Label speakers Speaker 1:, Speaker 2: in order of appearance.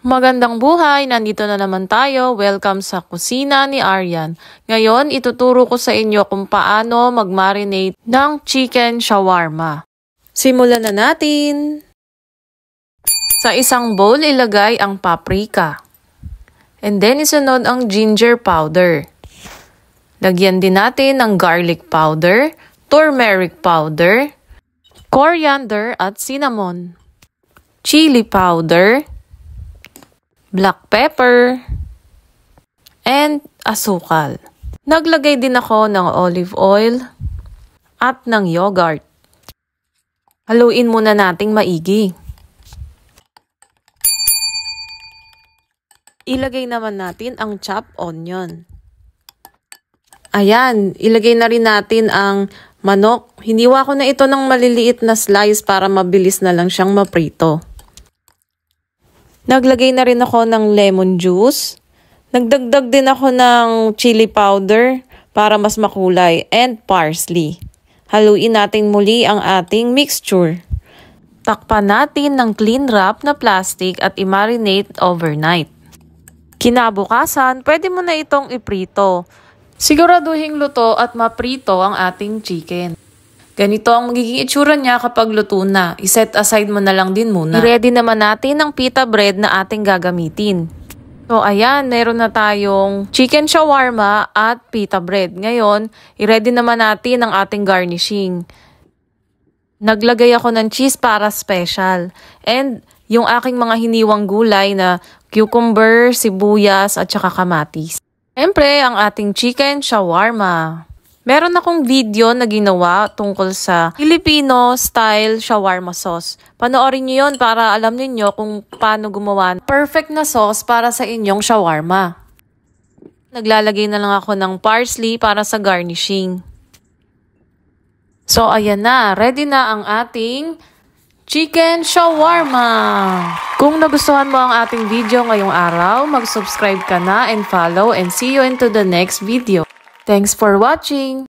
Speaker 1: Magandang buhay! Nandito na naman tayo. Welcome sa kusina ni Aryan. Ngayon, ituturo ko sa inyo kung paano mag-marinate ng chicken shawarma. Simulan na natin! Sa isang bowl, ilagay ang paprika. And then, isunod ang ginger powder. Lagyan din natin ng garlic powder, turmeric powder, coriander at cinnamon, chili powder, black pepper, and asukal. Naglagay din ako ng olive oil at ng yogurt. Haluin muna nating maigi. Ilagay naman natin ang chopped onion. Ayan, ilagay na rin natin ang manok. Hiniwa ko na ito ng maliliit na slice para mabilis na lang siyang maprito. Naglagay na rin ako ng lemon juice. Nagdagdag din ako ng chili powder para mas makulay and parsley. Haluin natin muli ang ating mixture. Takpan natin ng clean wrap na plastic at i-marinate overnight. Kinabukasan, pwede mo na itong iprito. Siguraduhin luto at maprito ang ating chicken. Ganito ang magiging itsura niya kapag luto na. I-set aside mo na lang din muna. I-ready naman natin ang pita bread na ating gagamitin. So ayan, meron na tayong chicken shawarma at pita bread. Ngayon, i-ready naman natin ang ating garnishing. Naglagay ako ng cheese para special. And yung aking mga hiniwang gulay na cucumber, sibuyas at saka kamatis. Siyempre, ang ating chicken shawarma. Meron akong video na ginawa tungkol sa Filipino-style shawarma sauce. Panoorin niyo yon para alam niyo kung paano gumawa perfect na sauce para sa inyong shawarma. Naglalagay na lang ako ng parsley para sa garnishing. So, ayan na. Ready na ang ating chicken shawarma! Kung nagustuhan mo ang ating video ngayong araw, mag-subscribe ka na and follow and see you into the next video. Thanks for watching!